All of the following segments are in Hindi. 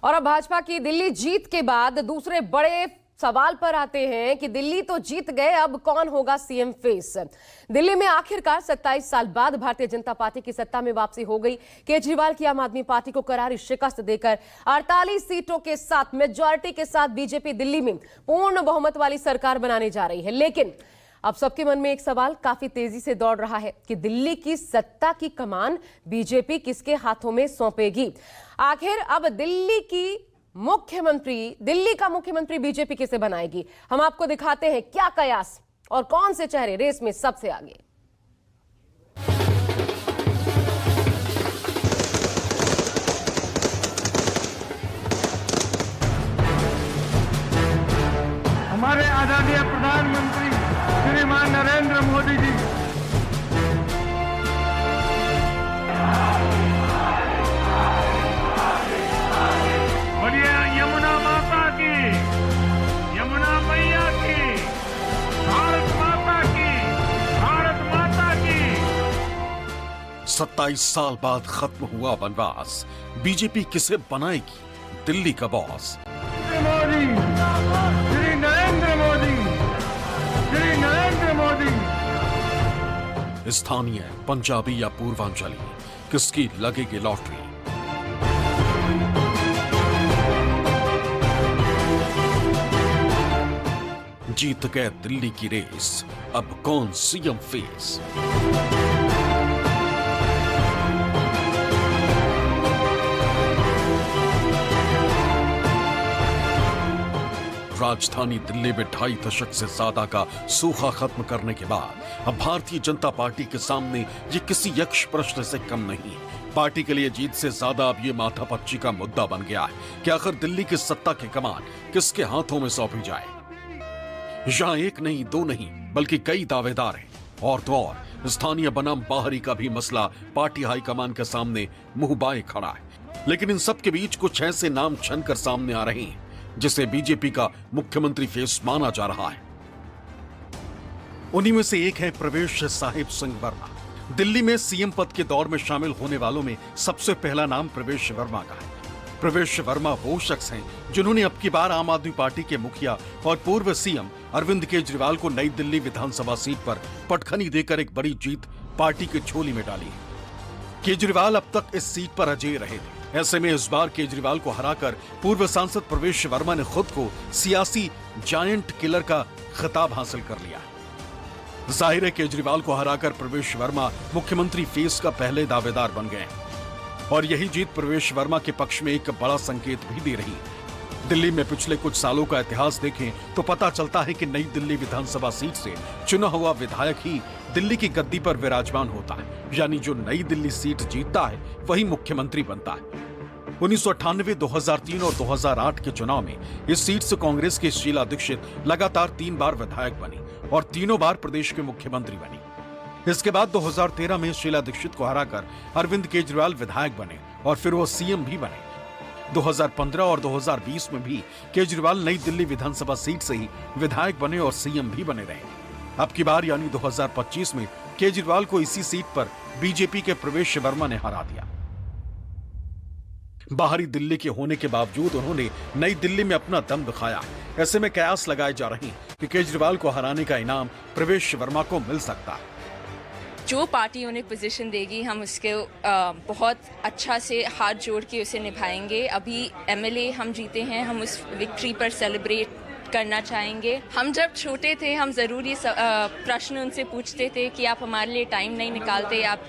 और अब भाजपा की दिल्ली जीत के बाद दूसरे बड़े सवाल पर आते हैं कि दिल्ली तो जीत गए, अब कौन होगा सीएम फेस। दिल्ली में आखिरकार 27 साल बाद भारतीय जनता पार्टी की सत्ता में वापसी हो गई। केजरीवाल की आम आदमी पार्टी को करारी शिकस्त देकर 48 सीटों के साथ मेजॉरिटी के साथ बीजेपी दिल्ली में पूर्ण बहुमत वाली सरकार बनाने जा रही है। लेकिन अब सबके मन में एक सवाल काफी तेजी से दौड़ रहा है कि दिल्ली की सत्ता की कमान बीजेपी किसके हाथों में सौंपेगी। आखिर अब दिल्ली का मुख्यमंत्री बीजेपी किसे बनाएगी। हम आपको दिखाते हैं क्या कयास और कौन से चेहरे रेस में सबसे आगे। हमारे आदरणीय प्रधानमंत्री श्रीमान नरेंद्र मोदी जी बोलिए यमुना माता की, यमुना मैया की, भारत माता की, भारत माता की। 27 साल बाद खत्म हुआ वनवास, बीजेपी किसे बनाएगी दिल्ली का बॉस। मोदी, श्री नरेंद्र मोदी, श्री नरेंद्र मोदी। स्थानीय, पंजाबी या पूर्वांचली, किसकी लगेगी लॉटरी। जीत गए दिल्ली की रेस, अब कौन सीएम फेस। राजधानी दिल्ली में 2.5 दशक से ज्यादा का सूखा खत्म करने के बाद अब भारतीय जनता पार्टी के सामने ये किसी यक्ष प्रश्न से कम नहीं। पार्टी के लिए जीत से ज्यादा अब ये माथापच्ची का मुद्दा बन गया है कि आखिर दिल्ली की सत्ता की कमान किसके हाथों में सौंपी जाए। यहां एक नहीं, दो नहीं, बल्कि कई दावेदार हैं। और तो और स्थानीय बनाम बाहरी का भी मसला पार्टी हाईकमान के सामने मुंह बाए खड़ा है। लेकिन इन सब के बीच कुछ ऐसे नाम छनकर सामने आ रहे हैं जिसे बीजेपी का मुख्यमंत्री फेस माना जा रहा है। उन्हीं में से एक है प्रवेश साहिब सिंह वर्मा। दिल्ली में सीएम पद के दौर में शामिल होने वालों में सबसे पहला नाम प्रवेश वर्मा का है। प्रवेश वर्मा वो शख्स हैं जिन्होंने अब की बार आम आदमी पार्टी के मुखिया और पूर्व सीएम अरविंद केजरीवाल को नई दिल्ली विधानसभा सीट पर पटखनी देकर एक बड़ी जीत पार्टी की झोली में डाली है। केजरीवाल अब तक इस सीट पर अजेय रहे थे। ऐसे में इस बार केजरीवाल को हराकर पूर्व सांसद प्रवेश वर्मा ने खुद को सियासी जायंट किलर का खिताब हासिल कर लिया है। जाहिर है केजरीवाल को हराकर प्रवेश वर्मा मुख्यमंत्री फेस का पहले दावेदार बन गए हैं और यही जीत प्रवेश वर्मा के पक्ष में एक बड़ा संकेत भी दे रही है। दिल्ली में पिछले कुछ सालों का इतिहास देखें तो पता चलता है कि नई दिल्ली विधानसभा सीट से चुना हुआ विधायक ही दिल्ली की गद्दी पर विराजमान होता है, यानी जो नई दिल्ली सीट जीतता है वही मुख्यमंत्री बनता है। 1998, 2003 और 2008 के चुनाव में इस सीट से कांग्रेस की शीला दीक्षित लगातार 3 बार विधायक बनी और तीनों बार प्रदेश के मुख्यमंत्री बनी। इसके बाद 2013 में शीला दीक्षित को हराकर अरविंद केजरीवाल विधायक बने और फिर वो सीएम भी बने। 2015 और 2020 में भी केजरीवाल नई दिल्ली विधानसभा सीट से ही विधायक बने और सीएम भी बने रहे। अब की बार यानी 2025 में केजरीवाल को इसी सीट पर बीजेपी के प्रवेश वर्मा ने हरा दिया। बाहरी दिल्ली के होने के बावजूद उन्होंने नई दिल्ली में अपना दम दिखाया। ऐसे में कयास लगाए जा रहे हैं कि केजरीवाल को हराने का इनाम प्रवेश वर्मा को मिल सकता है। जो पार्टी उन्हें पोजीशन देगी हम उसके बहुत अच्छा से हाथ जोड़ के उसे निभाएंगे। अभी एमएलए हम जीते हैं, हम उस विक्ट्री पर सेलिब्रेट करना चाहेंगे। हम जब छोटे थे हम ज़रूर ये प्रश्न उनसे पूछते थे कि आप हमारे लिए टाइम नहीं निकालते, आप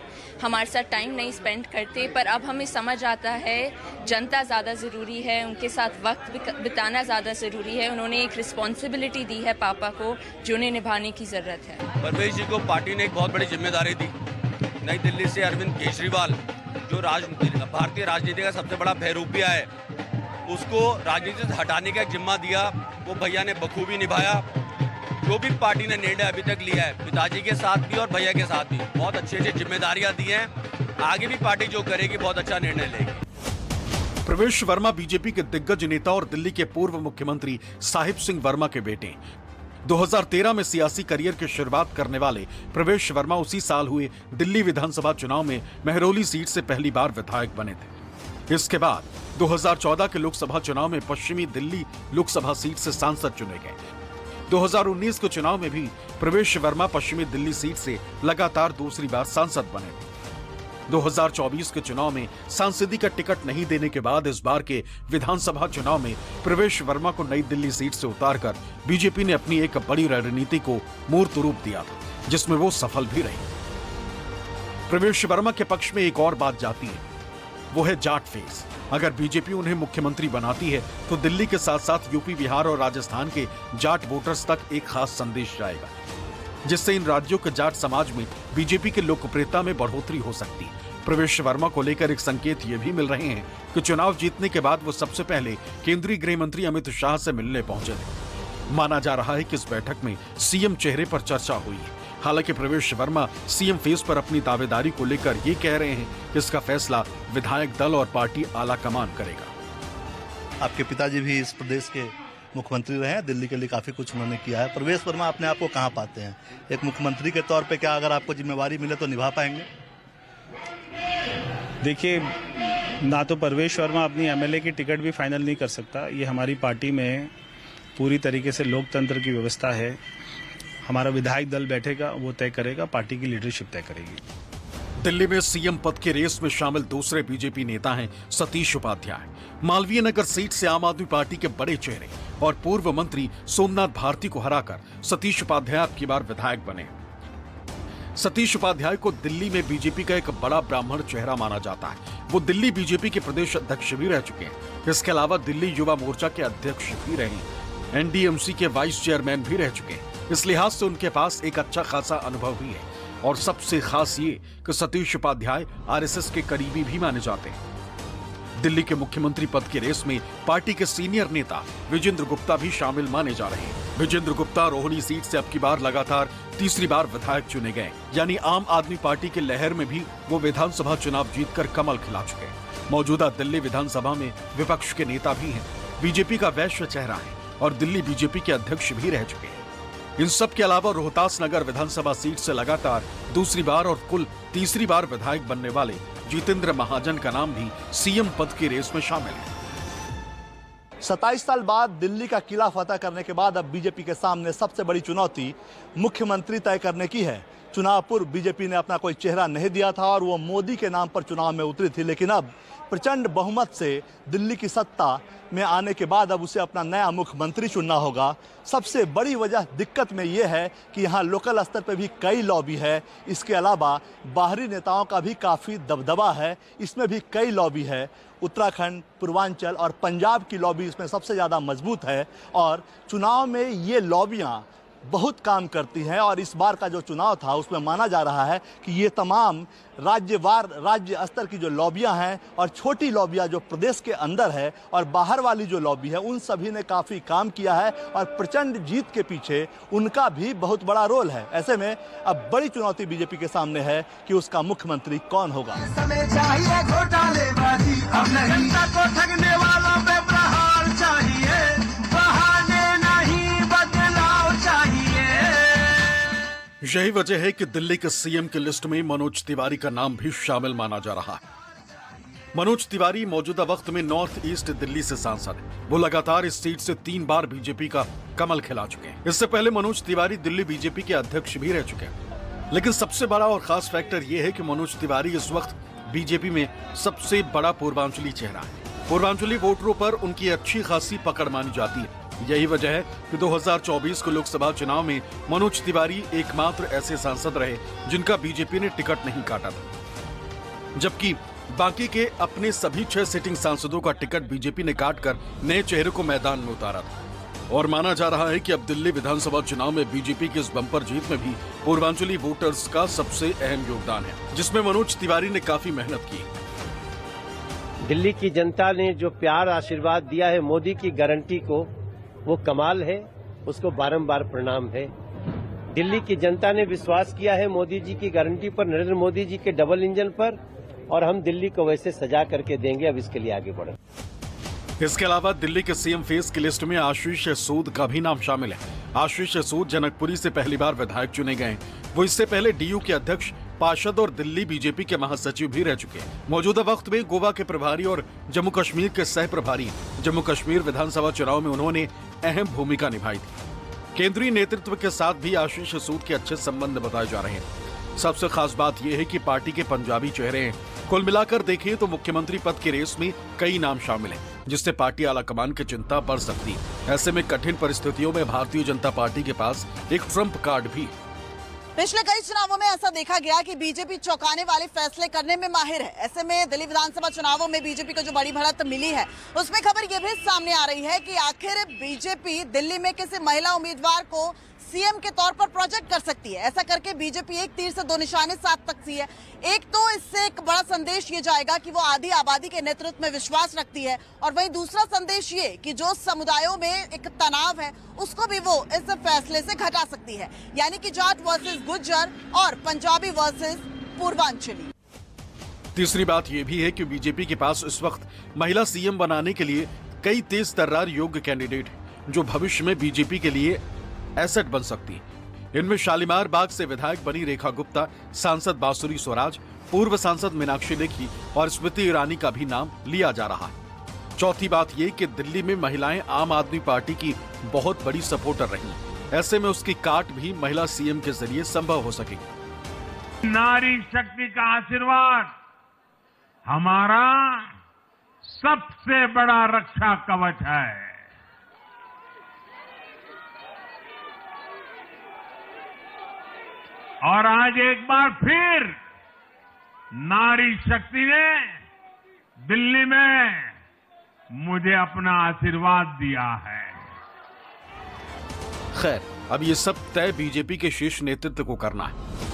हमारे साथ टाइम नहीं स्पेंड करते, पर अब हमें समझ आता है जनता ज़्यादा ज़रूरी है, उनके साथ वक्त बिताना ज़्यादा ज़रूरी है। उन्होंने एक रिस्पॉन्सिबिलिटी दी है पापा को जो उन्हें निभाने की ज़रूरत है। परवेश जी को पार्टी ने एक बहुत बड़ी जिम्मेदारी दी। नई दिल्ली से अरविंद केजरीवाल जो भारतीय राजनीति का सबसे बड़ा बहरूपिया है, उसको राजनीति से हटाने का जिम्मा दिया। वो भैया ने बखूबी निभाया। जो भी पार्टी ने निर्णय अभी तक लिया है, पिताजी के साथ भी और भैया के साथ भी बहुत अच्छी जिम्मेदारियां दी हैं। आगे भी पार्टी जो करेगी बहुत अच्छा निर्णय लेगी। प्रवेश वर्मा बीजेपी के दिग्गज नेता और दिल्ली के पूर्व मुख्यमंत्री साहिब सिंह वर्मा के बेटे। 2013 में सियासी करियर की शुरुआत करने वाले प्रवेश वर्मा उसी साल हुए दिल्ली विधानसभा चुनाव में महरौली सीट से पहली बार विधायक बने थे। इसके बाद 2014 के लोकसभा चुनाव में पश्चिमी दिल्ली लोकसभा सीट से सांसद चुने गए। 2019 के चुनाव में भी प्रवेश वर्मा पश्चिमी दिल्ली सीट से लगातार दूसरी बार सांसद बने। 2024 के चुनाव में सांसदी का टिकट नहीं देने के बाद इस बार के विधानसभा चुनाव में प्रवेश वर्मा को नई दिल्ली सीट से उतारकर बीजेपी ने अपनी एक बड़ी रणनीति को मूर्त रूप दिया था, जिसमें वो सफल भी रही। प्रवेश वर्मा के पक्ष में एक और बात जाती है, वो है जाट फेस। अगर बीजेपी उन्हें मुख्यमंत्री बनाती है तो दिल्ली के साथ साथ यूपी, बिहार और राजस्थान के जाट वोटर्स तक एक खास संदेश जाएगा, जिससे इन राज्यों के जाट समाज में बीजेपी की लोकप्रियता में बढ़ोतरी हो सकती है। प्रवेश वर्मा को लेकर एक संकेत ये भी मिल रहे हैं कि चुनाव जीतने के बाद वो सबसे पहले केंद्रीय गृह मंत्री अमित शाह से मिलने पहुंचे थे। माना जा रहा है कि इस बैठक में सीएम चेहरे पर चर्चा हुई है। हालांकि प्रवेश वर्मा सीएम फेस पर अपनी दावेदारी को लेकर ये कह रहे हैं कि इसका फैसला विधायक दल और पार्टी आला कमान करेगा। आपके पिताजी भी इस प्रदेश के मुख्यमंत्री रहे हैं, दिल्ली के लिए काफी कुछ उन्होंने किया है। प्रवेश वर्मा अपने आप को कहां पाते हैं एक मुख्यमंत्री के तौर पे? क्या अगर आपको जिम्मेवारी मिले तो निभा पाएंगे? देखिए, ना तो प्रवेश वर्मा अपनी एमएलए की टिकट भी फाइनल नहीं कर सकता। ये हमारी पार्टी में पूरी तरीके से लोकतंत्र की व्यवस्था है। हमारा विधायक दल बैठेगा, वो तय करेगा, पार्टी की लीडरशिप तय करेगी। दिल्ली में सीएम पद के रेस में शामिल दूसरे बीजेपी नेता हैं सतीश उपाध्याय। मालवीय नगर सीट से आम आदमी पार्टी के बड़े चेहरे और पूर्व मंत्री सोमनाथ भारती को हराकर सतीश उपाध्याय अब की बार विधायक बने। सतीश उपाध्याय को दिल्ली में बीजेपी का एक बड़ा ब्राह्मण चेहरा माना जाता है। वो दिल्ली बीजेपी के प्रदेश अध्यक्ष भी रह चुके हैं। इसके अलावा दिल्ली युवा मोर्चा के अध्यक्ष भी रहे हैं। एनडीएमसी के वाइस चेयरमैन भी रह चुके हैं। इस लिहाज से उनके पास एक अच्छा खासा अनुभव भी है। और सबसे खास ये कि सतीश उपाध्याय आरएसएस के करीबी भी माने जाते हैं। दिल्ली के मुख्यमंत्री पद के रेस में पार्टी के सीनियर नेता विजेंद्र गुप्ता भी शामिल माने जा रहे हैं। विजेंद्र गुप्ता रोहिणी सीट से अब की बार लगातार तीसरी बार विधायक चुने गए, यानी आम आदमी पार्टी के लहर में भी वो विधानसभा चुनाव जीतकर कमल खिला चुके हैं। मौजूदा दिल्ली विधानसभा में विपक्ष के नेता भी हैं, बीजेपी का वैश्य चेहरा है और दिल्ली बीजेपी के अध्यक्ष भी रह चुके हैं। इन सब के अलावा रोहतास नगर विधानसभा सीट से लगातार दूसरी बार और कुल तीसरी बार विधायक बनने वाले जितेंद्र महाजन का नाम भी सीएम पद की रेस में शामिल है। 27 साल बाद दिल्ली का किला फतह करने के बाद अब बीजेपी के सामने सबसे बड़ी चुनौती मुख्यमंत्री तय करने की है। चुनाव पूर्व बीजेपी ने अपना कोई चेहरा नहीं दिया था और वो मोदी के नाम पर चुनाव में उतरी थी, लेकिन अब प्रचंड बहुमत से दिल्ली की सत्ता में आने के बाद अब उसे अपना नया मुख्यमंत्री चुनना होगा। सबसे बड़ी वजह दिक्कत में ये है कि यहाँ लोकल स्तर पर भी कई लॉबी है। इसके अलावा बाहरी नेताओं का भी काफ़ी दबदबा है, इसमें भी कई लॉबी है। उत्तराखंड, पूर्वांचल और पंजाब की लॉबी इसमें सबसे ज़्यादा मजबूत है और चुनाव में ये लॉबियाँ बहुत काम करती हैं। और इस बार का जो चुनाव था उसमें माना जा रहा है कि ये तमाम राज्य स्तर की जो लॉबियां हैं और छोटी लॉबियां जो प्रदेश के अंदर है और बाहर वाली जो लॉबी है, उन सभी ने काफ़ी काम किया है और प्रचंड जीत के पीछे उनका भी बहुत बड़ा रोल है। ऐसे में अब बड़ी चुनौती बीजेपी के सामने है कि उसका मुख्यमंत्री कौन होगा। यही वजह है कि दिल्ली के सीएम की लिस्ट में मनोज तिवारी का नाम भी शामिल माना जा रहा है। मनोज तिवारी मौजूदा वक्त में नॉर्थ ईस्ट दिल्ली से सांसद है। वो लगातार इस सीट से 3 बार बीजेपी का कमल खिला चुके हैं। इससे पहले मनोज तिवारी दिल्ली बीजेपी के अध्यक्ष भी रह चुके हैं। लेकिन सबसे बड़ा और खास फैक्टर ये है कि मनोज तिवारी इस वक्त बीजेपी में सबसे बड़ा पूर्वांचली चेहरा है। पूर्वांचली वोटरों पर उनकी अच्छी खासी पकड़ मानी जाती है। यही वजह है कि 2024 के लोकसभा चुनाव में मनोज तिवारी एकमात्र ऐसे सांसद रहे जिनका बीजेपी ने टिकट नहीं काटा था, जबकि बाकी के अपने सभी 6 सिटिंग सांसदों का टिकट बीजेपी ने काटकर नए चेहरे को मैदान में उतारा था। और माना जा रहा है कि अब दिल्ली विधानसभा चुनाव में बीजेपी की इस बम्पर जीत में भी पूर्वांचली वोटर्स का सबसे अहम योगदान है, जिसमें मनोज तिवारी ने काफी मेहनत की। दिल्ली की जनता ने जो प्यार आशीर्वाद दिया है मोदी की गारंटी को, वो कमाल है, उसको बारंबार प्रणाम है। दिल्ली की जनता ने विश्वास किया है मोदी जी की गारंटी पर, नरेंद्र मोदी जी के डबल इंजन पर, और हम दिल्ली को वैसे सजा करके देंगे। अब इसके लिए आगे बढ़े। इसके अलावा दिल्ली के सीएम फेस की लिस्ट में आशीष सूद का भी नाम शामिल है। आशीष सूद जनकपुरी से पहली बार विधायक चुने गए। वो इससे पहले डीयू के अध्यक्ष पार्षद और दिल्ली बीजेपी के महासचिव भी रह चुके हैं। मौजूदा वक्त में गोवा के प्रभारी और जम्मू कश्मीर के सह प्रभारी। जम्मू कश्मीर विधानसभा चुनाव में उन्होंने अहम भूमिका निभाई थी। केंद्रीय नेतृत्व के साथ भी आशीष सूद के अच्छे संबंध बताए जा रहे हैं। सबसे खास बात यह है कि पार्टी के पंजाबी चेहरे हैं। कुल मिलाकर देखें तो मुख्यमंत्री पद की रेस में कई नाम शामिल हैं, जिससे पार्टी आलाकमान की चिंता बढ़ सकती है। ऐसे में कठिन परिस्थितियों में भारतीय जनता पार्टी के पास एक ट्रम्प कार्ड भी। पिछले कई चुनावों में ऐसा देखा गया कि बीजेपी चौंकाने वाले फैसले करने में माहिर है। ऐसे में दिल्ली विधानसभा चुनावों में बीजेपी को जो बड़ी बढ़त मिली है, उसमें खबर ये भी सामने आ रही है कि आखिर बीजेपी दिल्ली में किसी महिला उम्मीदवार को सीएम के तौर पर प्रोजेक्ट कर सकती है। ऐसा करके बीजेपी एक तीर से दो निशाने साध सकती है। एक तो इससे एक बड़ा संदेश ये जाएगा कि वो आधी आबादी के नेतृत्व में विश्वास रखती है, और वहीं दूसरा संदेश ये कि जो समुदायों में एक तनाव है उसको भी वो इस फैसले से घटा सकती है, यानी कि जाट वर्सेस गुज्जर और पंजाबी वर्सेस पूर्वांचली। तीसरी बात यह भी है कि बीजेपी के पास इस वक्त महिला सीएम बनाने के लिए कई तेज तर्रार योग्य कैंडिडेट हैं, जो भविष्य में बीजेपी के लिए एसेट बन सकती है। इनमें शालीमार बाग से विधायक बनी रेखा गुप्ता, सांसद बांसुरी स्वराज, पूर्व सांसद मीनाक्षी लेखी और स्मृति ईरानी का भी नाम लिया जा रहा है। चौथी बात यह कि दिल्ली में महिलाएं आम आदमी पार्टी की बहुत बड़ी सपोर्टर रही। ऐसे में उसकी काट भी महिला सीएम के जरिए संभव हो सकेगी। नारी शक्ति का आशीर्वाद हमारा सबसे बड़ा रक्षा कवच है। और आज एक बार फिर नारी शक्ति ने दिल्ली में मुझे अपना आशीर्वाद दिया है। खैर, अब ये सब तय बीजेपी के शीर्ष नेतृत्व को करना है।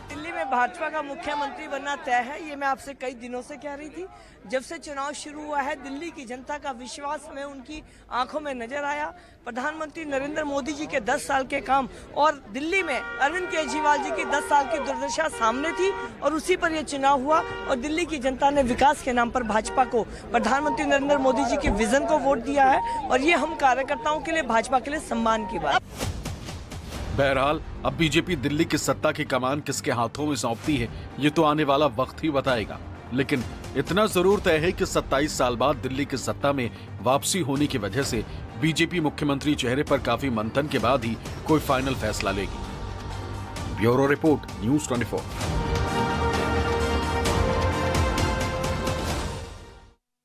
दिल्ली में भाजपा का मुख्यमंत्री बनना तय है, ये मैं आपसे कई दिनों से कह रही थी। जब से चुनाव शुरू हुआ है, दिल्ली की जनता का विश्वास में उनकी आंखों में नजर आया। प्रधानमंत्री नरेंद्र मोदी जी के 10 साल के काम और दिल्ली में अरविंद केजरीवाल जी की 10 साल की दुर्दशा सामने थी, और उसी पर यह चुनाव हुआ। और दिल्ली की जनता ने विकास के नाम पर भाजपा को, प्रधानमंत्री नरेंद्र मोदी जी के विजन को वोट दिया है, और ये हम कार्यकर्ताओं के लिए, भाजपा के लिए सम्मान की बात। बहरहाल, अब बीजेपी दिल्ली की सत्ता की कमान किसके हाथों में सौंपती है, ये तो आने वाला वक्त ही बताएगा। लेकिन इतना जरूर तय है कि 27 साल बाद दिल्ली की सत्ता में वापसी होने की वजह से बीजेपी मुख्यमंत्री चेहरे पर काफी मंथन के बाद ही कोई फाइनल फैसला लेगी। Bureau report, news 24।